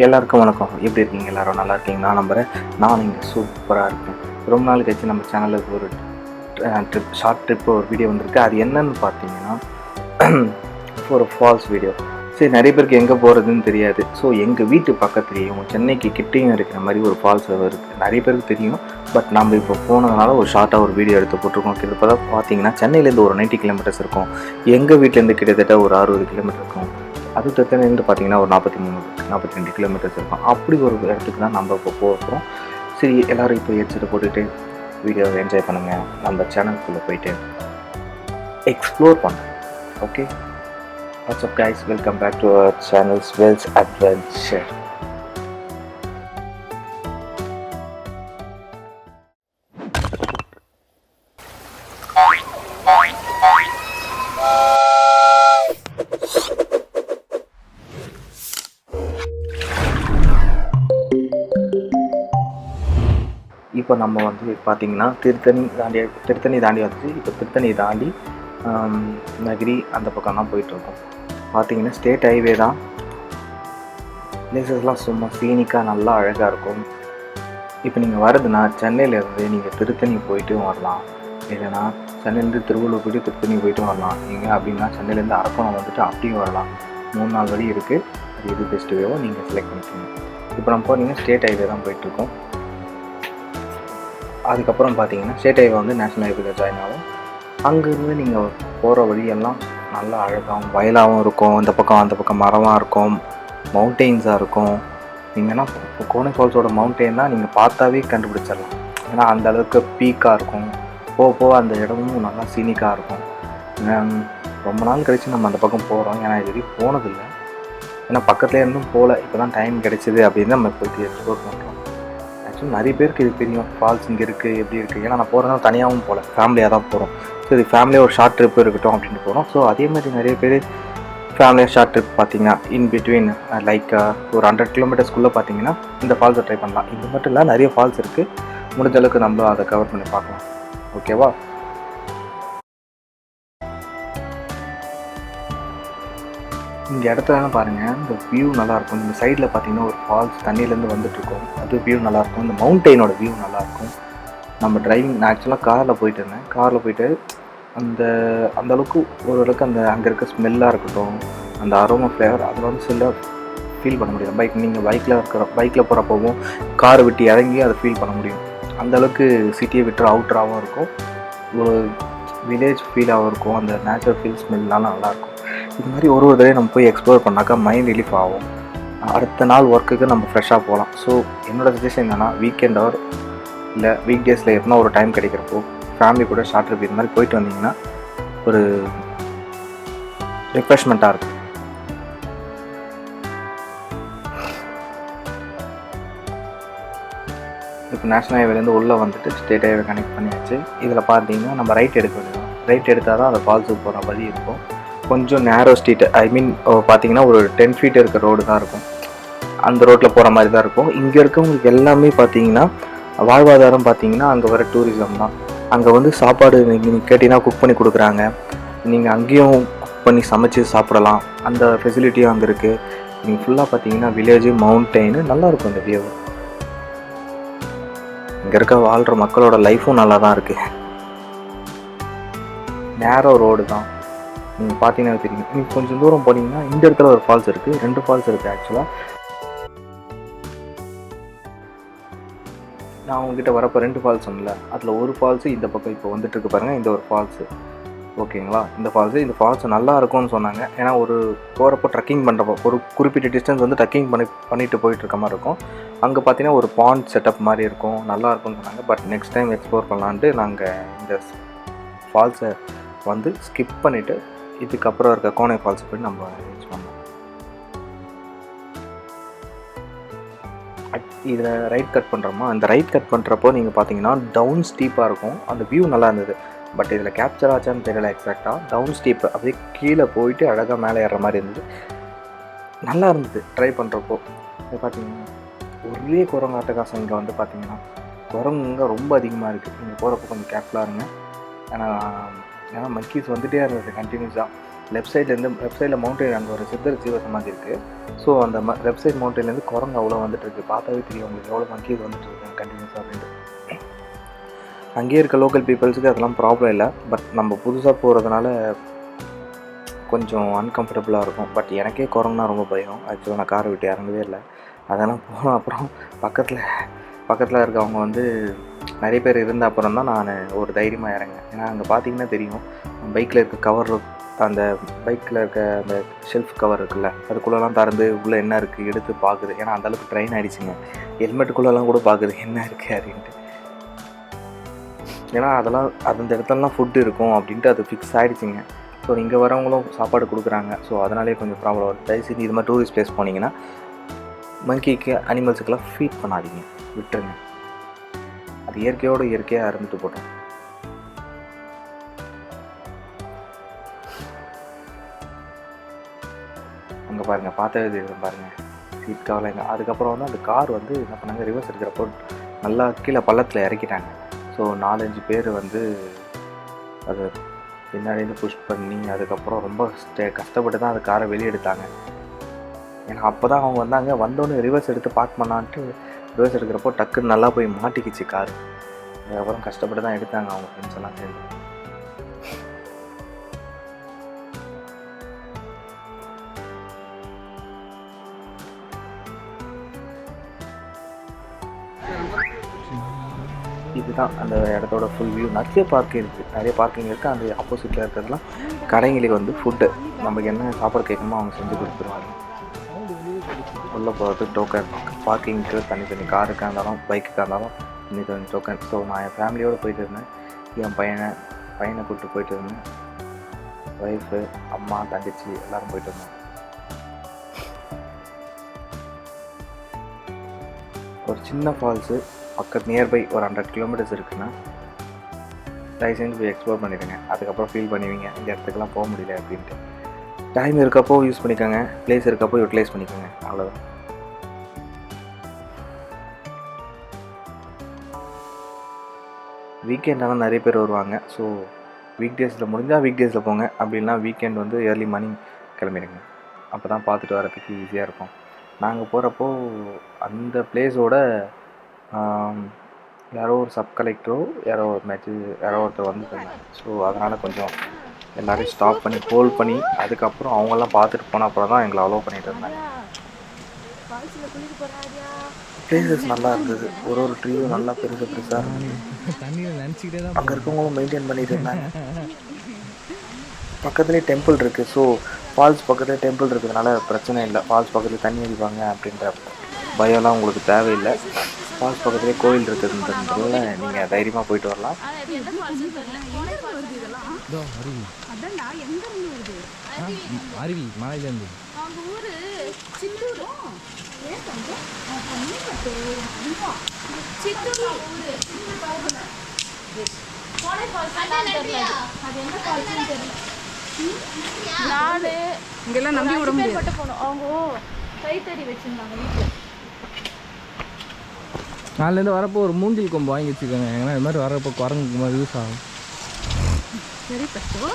எல்லாருக்கும் வணக்கம். எப்படி இருக்கீங்க? எல்லோரும் நல்லா இருக்கீங்க? நான் நம்புகிறேன். நான் இங்கே சூப்பராக இருக்கேன். ரொம்ப நாள் கழிச்சு நம்ம சேனலுக்கு ஒரு ஷார்ட் ட்ரிப் ஒரு வீடியோ வந்திருக்கு. அது என்னன்னு பார்த்தீங்கன்னா ஒரு ஃபால்ஸ் வீடியோ. சரி, நிறைய பேருக்கு எங்கே போகிறதுன்னு தெரியாது. ஸோ எங்கள் வீட்டு பக்கத்துலேயும் சென்னைக்கு கிட்டேயும் இருக்கிற மாதிரி ஒரு ஃபால்ஸ் இருக்குது. நிறைய பேருக்கு தெரியும். பட் நம்ம இப்போ போனதுனால ஒரு ஷார்ட்டாக ஒரு வீடியோ எடுத்து போட்டிருக்கோம். கிட்டத்தட்ட பார்த்தீங்கன்னா சென்னையிலேருந்து ஒரு 90 கிலோமீட்டர்ஸ் இருக்கும். எங்கள் வீட்டிலேருந்து கிட்டத்தட்ட ஒரு 60 கிலோமீட்டர் இருக்கும். அது திருத்தணிலேருந்து பார்த்தீங்கன்னா ஒரு 42 கிலோமீட்டர்ஸ் இருக்கும். அப்படி ஒரு இடத்துக்கு தான் நம்ம இப்போ போகிறோம். சரி, எல்லோரும் இப்போ ஹெட்செட்டை போட்டுட்டு வீடியோவை என்ஜாய் பண்ணுங்கள். நம்ம சேனலுக்குள்ளே போயிட்டு எக்ஸ்ப்ளோர் பண்ணுறோம். Okay, what's up guys, welcome back to our channel swells adventure. இப்போ நம்ம வந்து பார்த்திங்கன்னா திருத்தணி தாண்டி வந்துச்சு. இப்போ திருத்தணி தாண்டி நகிரி அந்த பக்கம் தான் போயிட்டுருக்கோம். பார்த்திங்கன்னா ஸ்டேட் ஹைவே தான். பிளேசஸ்லாம் சும்மா சீனிக்காக நல்லா அழகாக இருக்கும். இப்போ நீங்கள் வருதுன்னா சென்னையிலேருந்து நீங்கள் திருத்தணி போயிட்டும் வரலாம், இல்லைனா சென்னையிலேருந்து திருவள்ளூர் போய்ட்டு திருத்தணி போய்ட்டும் வரலாம். நீங்கள் அப்படின்னா சென்னையிலேருந்து அரக்கோணம் வந்துட்டு அப்படியும் வரலாம். 3 நாள் வழி இருக்குது. அது எது பெஸ்ட் வேவோ நீங்கள் செலக்ட் பண்ணிக்கோங்க. இப்போ நம்ம போனீங்கன்னா ஸ்டேட் ஹைவே தான் போயிட்டுருக்கோம். அதுக்கப்புறம் பார்த்தீங்கன்னா ஸ்டேட் ஹைவே வந்து நேஷ்னல் ஹைவேல ஜாயின் ஆகும். அங்கேருந்து நீங்கள் போகிற வழியெல்லாம் நல்லா அழகாகவும் வயலாகவும் இருக்கும். இந்த பக்கம் அந்த பக்கம் மரமாக இருக்கும், மவுண்டெயின்ஸாக இருக்கும். நீங்கள்னா இப்போ கோனை ஃபால்ஸோட மவுண்டெயின் தான் நீங்கள் பார்த்தாவே கண்டுபிடிச்சிடலாம். ஏன்னா அந்த அளவுக்கு பீக்காக இருக்கும். போக அந்த இடமும் நல்லா சீனிக்காக இருக்கும். ரொம்ப நாள் கழித்து நம்ம அந்த பக்கம் போகிறோம். ஏன்னா இது வரைக்கும் போனதில்லை. ஏன்னா பக்கத்துலேயே இருந்தும் போகல. இப்போ தான் டைம் கிடைச்சிது அப்படின்னு நம்ம போய்ட்டு எக்ஸ்ப்ளோர் பண்ணுறோம். ஆக்சுவலி நிறைய பேருக்கு இது தெரியும், ஃபால்ஸ் இங்கே இருக்குது, எப்படி இருக்குது. ஏன்னா நான் போகிறதுனால தனியாகவும் போகல, ஃபேமிலியாக தான் போகிறோம். ஸோ இது ஃபேமிலியாக ஒரு ஷார்ட் ட்ரிப் இருக்கட்டும் அப்படின்ட்டு போகிறோம். ஸோ அதே மாதிரி நிறைய பேர் ஃபேமிலியாக ஷார்ட் ட்ரிப் பார்த்தீங்கன்னா இன் பிட்வீன் லைக் ஒரு 100 கிலோமீட்டர்ஸ்குள்ளே பார்த்தீங்கன்னா இந்த ஃபால்ஸை ட்ரை பண்ணலாம். இது மட்டும் இல்லை, நிறைய ஃபால்ஸ் இருக்குது. முடிஞ்ச அளவுக்கு நம்மளும் அதை கவர் பண்ணி பார்க்கலாம். ஓகேவா? இந்த இடத்துல பாருங்கள், இந்த வியூ நல்லாயிருக்கும். இந்த சைடில் பார்த்தீங்கன்னா ஒரு ஃபால்ஸ் தண்ணியிலேருந்து வந்துட்டுருக்கோம். அது வியூ நல்லாயிருக்கும். இந்த மவுண்டெயினோட வியூ நல்லாயிருக்கும். நம்ம டிரைவிங், நான் ஆக்சுவலாக காரில் போயிட்டு இருந்தேன். காரில் போயிட்டு அந்தளவுக்கு ஓரளவுக்கு அங்கே இருக்க ஸ்மெல்லாக இருக்கட்டும், அந்த அரோமா ஃப்ளேவர் அதில் வந்து சில ஃபீல் பண்ண முடியும். நீங்கள் பைக்கில் போகிறப்பவும் காரை விட்டு இறங்கி அதை ஃபீல் பண்ண முடியும். அந்தளவுக்கு சிட்டியை விட்டு அவுட்டராகவும் இருக்கும், ஒரு வில்லேஜ் ஃபீலாகவும் இருக்கும். அந்த நேச்சுரல் ஃபீல் ஸ்மெல்லாம் நல்லாயிருக்கும். இது மாதிரி ஒரு தடவை நம்ம போய் எக்ஸ்ப்ளோர் பண்ணாக்கா மைண்ட் ரிலீஃப் ஆகும். அடுத்த நாள் ஒர்க்குக்கு நம்ம ஃப்ரெஷ்ஷாக போகலாம். ஸோ என்னோடய சஜஷன் என்னென்னா, வீக்கெண்ட் ஆர் இல்லை வீக் டேஸில் எப்படின்னா ஒரு டைம் கிடைக்கிறப்போ ஃபேமிலி கூட ஷார்ட் ட்ரிப் இது மாதிரி போயிட்டு வந்தீங்கன்னா ஒரு ரிஃப்ரெஷ்மெண்ட்டாக இருக்கும். இப்போ நேஷ்னல் ஹைவேலேருந்து உள்ளே வந்துட்டு ஸ்டேட் ஹைவே கனெக்ட் பண்ணியாச்சு. இதில் பார்த்தீங்கன்னா நம்ம ரைட் எடுக்க வேண்டியது. ரைட் எடுத்தால் தான் அந்த ஃபால்ஸுக்கு போகிற வழி இருக்கும். கொஞ்சம் நேரோ ஸ்ட்ரீட், பார்த்தீங்கன்னா ஒரு 10 ஃபீட் இருக்க ரோடு தான் இருக்கும். அந்த ரோட்டில் போகிற மாதிரி தான் இருக்கும். இங்கே இருக்கவங்களுக்கு எல்லாமே பார்த்தீங்கன்னா வாழ்வாதாரம் பார்த்தீங்கன்னா அங்கே வர டூரிசம் தான். அங்கே வந்து சாப்பாடு நீங்கள் கேட்டிங்கன்னா குக் பண்ணி கொடுக்குறாங்க. நீங்கள் அங்கேயும் குக் பண்ணி சமைச்சு சாப்பிடலாம். அந்த ஃபெசிலிட்டியும் அங்கே இருக்குது. நீங்கள் ஃபுல்லாக பார்த்தீங்கன்னா வில்லேஜு, மவுண்டெயின் நல்லாயிருக்கும். இந்த வியூ இங்கே இருக்க வாழ்கிற மக்களோட லைஃப்பும் நல்லா தான் இருக்குது. நேரோ ரோடு தான். நீங்கள் பார்த்தீங்கன்னா தெரியும். நீங்கள் கொஞ்சம் தூரம் போனீங்கன்னா இந்த இடத்துல ஒரு ஃபால்ஸ் இருக்குது. 2 ஃபால்ஸ் இருக்குது ஆக்சுவலாக. நான் உங்ககிட்ட வரப்போ 2 ஃபால்ஸ் சொன்னல, அதில் ஒரு ஃபால்ஸு இந்த பக்கம் இப்போ வந்துட்டுருக்கு பாருங்கள். இந்த ஒரு ஃபால்ஸு ஓகேங்களா? இந்த ஃபால்ஸு நல்லா இருக்கும்னு சொன்னாங்க. ஏன்னா ஒரு போகிறப்போ ட்ரக்கிங் பண்ணுறப்போ ஒரு குறிப்பிட்ட டிஸ்டன்ஸ் வந்து ட்ரக்கிங் பண்ணிட்டு போயிட்டு இருக்க மாதிரி இருக்கும். அங்கே பார்த்தீங்கன்னா ஒரு பாண்ட் செட்டப் மாதிரி இருக்கும், நல்லா இருக்கும்னு சொன்னாங்க. பட் நெக்ஸ்ட் டைம் எக்ஸ்ப்ளோர் பண்ணலான்ட்டு நாங்கள் இந்த ஃபால்ஸை வந்து ஸ்கிப் பண்ணிவிட்டு இதுக்கப்புறம் இருக்க கோனை ஃபால்ஸ் போய் நம்ம ரீச் பண்ணோம். இதில் ரைட் கட் பண்ணுறோமா, அந்த ரைட் கட் பண்ணுறப்போ நீங்கள் பார்த்தீங்கன்னா டவுன் ஸ்டீப்பாக இருக்கும். அந்த வியூ நல்லா இருந்தது. பட் இதில் கேப்சர் ஆச்சான்னு தெரியல எக்ஸாக்டாக. டவுன் ஸ்டீப் அப்படியே கீழே போயிட்டு அழகாக மேலே ஏறுற மாதிரி இருந்தது. நல்லா இருந்தது ட்ரை பண்ணுறப்போ. இது பார்த்தீங்கன்னா ஒரே குரங்கு அட்டகாசம். இங்கே வந்து பார்த்தீங்கன்னா குரங்குங்க ரொம்ப அதிகமாக இருக்குது. இங்கே போகிறப்போ கொஞ்சம் கேர்ஃபுல்லாக இருங்க. ஏன்னா மங்கீஸ் வந்துகிட்டே இருந்தது கண்டினியூஸாக. லெஃப்ட் சைடில் மவுண்டைன் அங்கே ஒரு சித்தர் ஜீவ சமாதி இருக்குது. ஸோ அந்த லெஃப்ட் சைட் மவுண்டைன்லேருந்து குரங்கு அவ்வளோ வந்துட்டுருக்கு. பார்த்தாவே தெரியும் உங்களுக்கு எவ்வளோ மங்கீஸ் வந்துட்டுருக்கு கண்டினியூஸாக அப்படின்ட்டு. அங்கேயே இருக்க லோக்கல் பீப்புள்ஸுக்கு அதெல்லாம் ப்ராப்ளம் இல்லை. பட் நம்ம புதுசாக போகிறதுனால கொஞ்சம் அன்கம்ஃபர்டபுளாக இருக்கும். பட் எனக்கே குரங்குனா ரொம்ப பயம். ஆக்சுவலாக நான் காரை விட்டு இறங்கவே இல்லை. அதெல்லாம் போன அப்புறம் பக்கத்தில் இருக்கவங்க வந்து நிறைய பேர் இருந்த அப்புறம் தான் நான் ஒரு தைரியமாக இறங்கினேன். ஏன்னா அங்கே பார்த்தீங்கன்னா தெரியும், பைக்கில் இருக்க கவர், அந்த பைக்கில் இருக்க அந்த ஷெல்ஃப் கவர் இருக்குல்ல, அதுக்குள்ளெல்லாம் திறந்து உள்ளே என்ன இருக்குது எடுத்து பார்க்குது. ஏன்னா அந்தளவுக்கு ட்ரெயின் ஆகிடுச்சிங்க. ஹெல்மெட்டுக்குள்ளெல்லாம் கூட பார்க்குது என்ன இருக்குது அப்படின்ட்டு. ஏன்னா அதெல்லாம் அந்த இடத்துலலாம் ஃபுட்டு இருக்கும் அப்படின்ட்டு அது ஃபிக்ஸ் ஆகிடுச்சிங்க. ஸோ இங்கே வரவங்களும் சாப்பாடு கொடுக்குறாங்க. ஸோ அதனாலே கொஞ்சம் ப்ராப்ளம் வரும். தயவுசெய்து இது மாதிரி டூரிஸ்ட் பிளேஸ் போனீங்கன்னா மங்கிக்கு அனிமல்ஸுக்கெல்லாம் ஃபீட் பண்ணாதீங்க, விட்டுருங்க. அது இயற்கையாக இருந்துட்டு போட்டோம். அங்கே பாருங்கள், பார்த்தது பாருங்கள், சீட் கவலைங்க. அதுக்கப்புறம் வந்து அந்த கார் வந்து என்ன பண்ணாங்க, ரிவர்ஸ் எடுக்கிறப்போ நல்லா கீழே பள்ளத்தில் இறக்கிட்டாங்க. ஸோ 4-5 பேர் வந்து அதை பின்னாடியிருந்து புஷ் பண்ணி அதுக்கப்புறம் ரொம்ப கஷ்டப்பட்டு தான் அந்த காரை வெளியே எடுத்தாங்க. ஏன்னா அப்போ தான் அவங்க வந்தோடனே ரிவர்ஸ் எடுத்து பார்க் பண்ணான்ட்டு ரிவர்ஸ் எடுக்கிறப்போ டக்குன்னு நல்லா போய் மாட்டிக்கிச்சு கார். அதுக்கப்புறம் கஷ்டப்பட்டு தான் எடுத்தாங்க அவங்க ஃப்ரெண்ட்ஸ் எல்லாம் சேர்ந்து. இதுதான் அந்த இடத்தோட ஃபுல் வியூ. நிறைய பார்க்கிங் இருக்குது. அந்த ஆப்போசிட்டில் இருக்கிறதுலாம் கடைங்களுக்கு வந்து ஃபுட்டு நமக்கு என்ன சாப்பாடு கேட்கணுமோ அவங்க செஞ்சு கொடுத்துருவாங்க. உள்ளே போகிறது டோக்கன், பார்க்கிங்க்கு தனி காருக்காக இருந்தாலும் பைக்குக்காக இருந்தாலும் தனி டோக்கன். ஸோ நான் என் ஃபேமிலியோடு போயிட்டு இருந்தேன். என் பையனை கூப்பிட்டு போயிட்டு இருந்தேன். ஒய்ஃபு, அம்மா, தங்கச்சி எல்லோரும் போயிட்டு இருந்தோம். ஒரு சின்ன ஃபால்ஸு நியர்பை ஒரு 100 கிலோமீட்டர்ஸ் இருக்குன்னா தயவு செஞ்சு போய் எக்ஸ்ப்ளோர் பண்ணிடுங்க. அதுக்கப்புறம் ஃபீல் பண்ணுவீங்க இந்த இடத்துக்குலாம் போக முடியல அப்படின்ட்டு. டைம் இருக்கப்போ யூஸ் பண்ணிக்கோங்க, பிளேஸ் இருக்கப்போ யூட்டிலைஸ் பண்ணிக்கோங்க, அவ்வளோதான். வீக்கெண்டெல்லாம் நிறைய பேர் வருவாங்க. ஸோ வீக்டேஸில் முடிஞ்சால் வீக்டேஸில் போங்க, அப்படின்னா வீக்கெண்ட் வந்து ஏர்லி மார்னிங் கிளம்பிடுங்க. அப்போ தான் பார்த்துட்டு வரதுக்கு ஈஸியாக இருக்கும். நாங்கள் போகிறப்போ அந்த பிளேஸோட யாரோ ஒரு சப் கலெக்டரோ யாரோ ஒருத்தர் வந்துருந்தாங்க. ஸோ அதனால் கொஞ்சம் எல்லோரையும் ஸ்டாப் பண்ணி ஹோல்ட் பண்ணி அதுக்கப்புறம் அவங்கெல்லாம் பார்த்துட்டு போன அப்புறம் தான் எங்களை அலோவ் பண்ணிட்டு இருந்தாங்க. பிளேசஸ் நல்லா இருந்தது. ஒரு ட்ரீயும் நல்லா பெருசாக இருந்தது. அங்கே இருக்கவங்களும் மெயின்டைன் பண்ணிட்டு இருந்தாங்க. பக்கத்துலேயே டெம்பிள் இருக்குது. ஸோ ஃபால்ஸ் பக்கத்துலேயே டெம்பிள் இருக்கிறதுனால பிரச்சனை இல்லை. ஃபால்ஸ் பக்கத்தில் தண்ணி அடிப்பாங்க அப்படின்ற பயம்லாம் உங்களுக்கு தேவையில்லை. ஃபால்ஸ் பக்கத்துலேயே கோவில் இருக்குதுன்றதுனால நீங்கள் தைரியமாக போயிட்டு வரலாம். அருவி மலையிலேருந்து இங்கெல்லாம் நம்பி விட முடியாது. அவங்க கைத்தறி வச்சிருந்தாங்க வீட்டில். நாலுலேருந்து வரப்போ ஒரு மூங்கில் கொம்பு வாங்கி வச்சுக்கோங்க. ஏன்னா இது மாதிரி வரப்போ குரங்கு மாதிரி யூஸ் ஆகும். சரி பஸ்ஸோ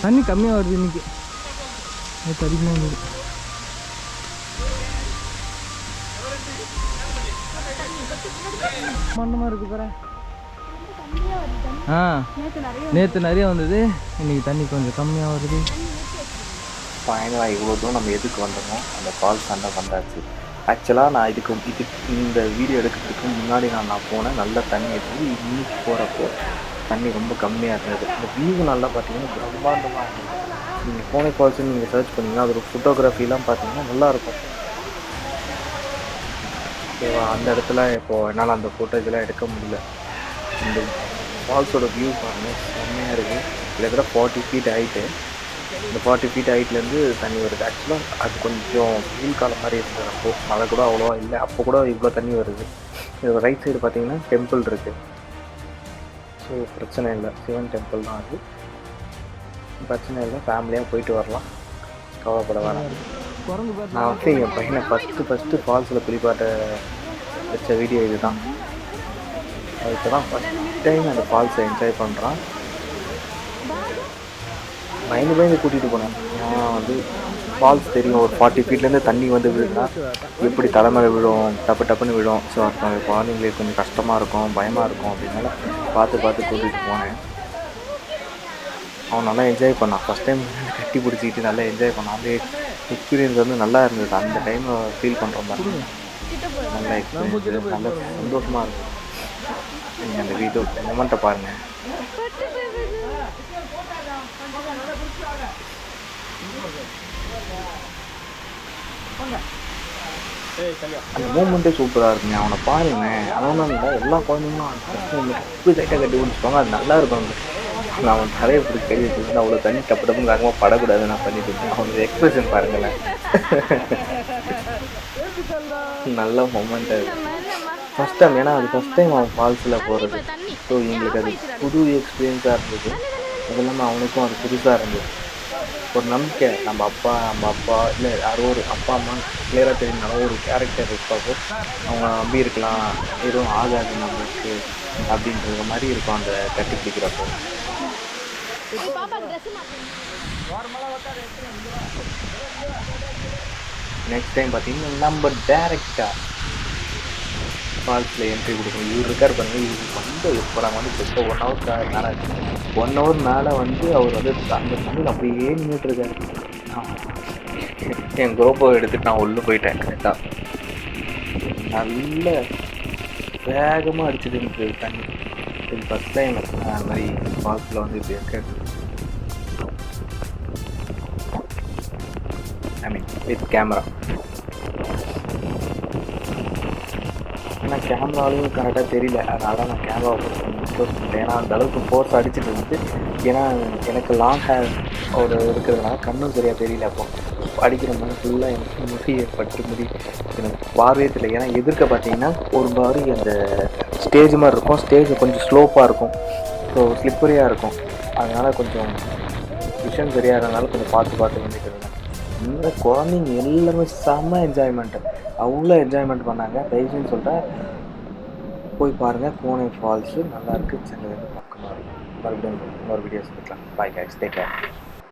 தண்ணி கம்மியாக வருது இன்னைக்கு. நேற்று அதிகமாக வந்தது. மண்டமாக இருக்குது பாரு. நேற்று நிறைய வந்தது, இன்னைக்கு தண்ணி கொஞ்சம் கம்மியாக வருது. ஃபைனலாக இவ்வளோ தூரம் நம்ம எதுக்கு வந்தோமோ அந்த ஃபால்ஸ் சண்டை வந்தாச்சு. ஆக்சுவலாக நான் இந்த வீடியோ எடுக்கிறதுக்கு முன்னாடி நான் போனேன். நல்ல தண்ணி எடுத்து இன்னைக்கு போகிறப்போ தண்ணி ரொம்ப கம்மியாக இருந்தது. இந்த வியூ நல்லா பார்த்தீங்கன்னா பிரம்மாண்டமாக இருந்தது. நீங்கள் பூனை ஃபால்ஸ்ன்னு நீங்கள் சர்ச் பண்ணிங்கன்னா அதோட ஃபோட்டோகிராஃபிலாம் பார்த்தீங்கன்னா நல்லாயிருக்கும். ஓகேவா? அந்த இடத்துல இப்போது என்னால் அந்த ஃபோட்டோஸ்லாம் எடுக்க முடியல. இந்த ஃபால்ஸோட வியூ பாருங்கள், செம்மையாக இருக்குது. கிட்டத்தட்ட 40 ஃபீட் ஹைட்டு. இந்த 40 ஃபீட் ஹைட்லேருந்து தண்ணி வருது. ஆக்சுவலாக அது கொஞ்சம் வெயில் காலம் மாதிரி இருந்தது. அப்போது மழை கூட அவ்வளோவா இல்லை. அப்போ கூட இவ்வளோ தண்ணி வருது. இது ரைட் சைடு பார்த்தீங்கன்னா டெம்பிள் இருக்குது. ஸோ பிரச்சனை இல்லை, சிவன் டெம்பிள் தான் அது. பிரச்சனை இல்லை, ஃபேமிலியாக போயிட்டு வரலாம், கவலைப்பட வேணாம். குரங்கு பார்த்து நான் வந்து என் பையனை ஃபஸ்ட்டு ஃபால்ஸில் குளிப்பாட்ட வச்ச வீடியோ இது தான். இப்போ தான் ஃபஸ்ட் டைம் அந்த ஃபால்ஸை என்ஜாய் பண்ணுறான். பயந்து கூட்டிகிட்டு போனேன். நான் வந்து ஃபால்ஸ் தெரியும், ஒரு 40 ஃபீட்லேருந்து தண்ணி வந்து விழுதுன்னா எப்படி தலைமையில் விழும், டப்புன்னு விழும். ஸோ அது குழந்தைங்களுக்கு கொஞ்சம் கஷ்டமாக இருக்கும், பயமாக இருக்கும். அப்படின்னால பார்த்து கூட்டிகிட்டு போனேன். அவன் நல்லா என்ஜாய் பண்ணான். ஃபஸ்ட் டைம் கட்டி பிடிச்சிக்கிட்டு நல்லா என்ஜாய் பண்ணான். அந்த எக்ஸ்பீரியன்ஸ் வந்து நல்லா இருந்தது. அந்த டைம் ஃபீல் பண்ணுற மாதிரி நல்ல எக்ஸ்பீரியன்ஸ், நல்ல சந்தோஷமாக இருந்தது. நீங்கள் அந்த வீடியோ மொமெண்ட்டை பாருங்கள். அந்த மூமெண்ட்டே சூப்பராக இருக்குங்க. அவனை பாருங்க, அவனும் இல்லை எல்லா குழந்தைங்களும் எப்படி லைட்டாக கட்டி பிடிச்சிப்பாங்க. அது நல்லா இருக்கும். நான் அவன் தலையை இப்படி கை வச்சுருந்து அவ்வளோ தண்ணி டப்புன்னு வேகமாக படக்கூடாது. நான் பண்ணிட்டு இருக்கேன். அவனுக்கு எக்ஸ்பிரஷன் பாருங்களேன். நல்ல மொமெண்ட்டு அது. ஃபஸ்ட் டைம், ஏன்னா அது ஃபஸ்ட் டைம் அவன் ஃபால்ஸில் போகிறது. ஸோ எங்களுக்கு அது புது எக்ஸ்பீரியன்ஸாக இருந்தது. அது இல்லாமல் அவனுக்கும் அது புதுசாக இருந்தது. ஒரு நம்பிக்கை, நம்ம அப்பா இல்லை யாரோ ஒரு அப்பா அம்மா கிளியராக தெரியுனாலும் ஒரு கேரக்டர் இருப்பாப்போ அவங்க நம்பி இருக்கலாம், எதுவும் ஆகாது நம்மளுக்கு அப்படின்ற மாதிரி இருக்கும் அந்த கட்டி பிடிக்கிறப்போ. நெக்ஸ்ட் டைம் பார்த்தீங்கன்னா நம்ம டேரெக்டாக ஃபால்ஸில் என்ட்ரி கொடுக்கணும். இவர் இருக்கார் பாருங்கள், இவர் வந்து இப்போ நாங்கள் வந்து இப்போ 1 ஹவர் மேலே 1 ஹவர் மேலே வந்து அவர் வந்து அந்த தண்ணியில் அப்படியே நின்றுட்டுருக்காரு. என் கோப்பை எடுத்துகிட்டு நான் உள்ளே போயிட்டேன். கரெக்டாக நல்ல வேகமாக அடிச்சுட்டு இருந்தது தண்ணி. இது ஃபஸ்ட் டைம் அந்த மாதிரி ஃபால்ஸில் வந்து இப்படி இருக்காது. ஐ மீன் வித் கேமரா. ஏன்னா கேமராலையும் கரெக்டாக தெரியல, அதனால் நான் கேமராவை க்ளோஸ் பண்ணிட்டேன். ஏன்னா அந்த அளவுக்கு ஃபோர்ஸ் அடிச்சுட்டு இருந்துச்சு. ஏன்னா எனக்கு லாங் ஹேர் ஒரு இருக்கிறதுனால கண்ணும் சரியாக தெரியல. அப்போ அடிக்கிற மாதிரி ஃபுல்லாக எனக்கு முடி பட்டு எனக்கு பார்வையே தெரியல. ஏன்னா எதிர்க்க பார்த்தீங்கன்னா ஒரு மாதிரி அந்த ஸ்டேஜ் மாதிரி இருக்கும். ஸ்டேஜ் கொஞ்சம் ஸ்லோப்பாக இருக்கும், ஸோ ஸ்லிப்பரியாக இருக்கும். அதனால் கொஞ்சம் விஷன் சரியாக இருந்தனால கொஞ்சம் பார்த்து வந்துட்டு இருந்தேன். இந்த குழந்தைங்க எல்லாமே செம்ம என்ஜாய்மெண்ட்டு, அவ்வளோ என்ஜாய்மெண்ட் பண்ணாங்க. தயவுசெய்து சொல்கிறேன், போய் பாருங்கள். கோனை ஃபால்ஸு நல்லாயிருக்கு. சென்னையிலேருந்து பக்கமாக இருக்கும். மறுபடியும் இன்னொரு வீடியோஸ் பார்க்கலாம். Bye guys, take care.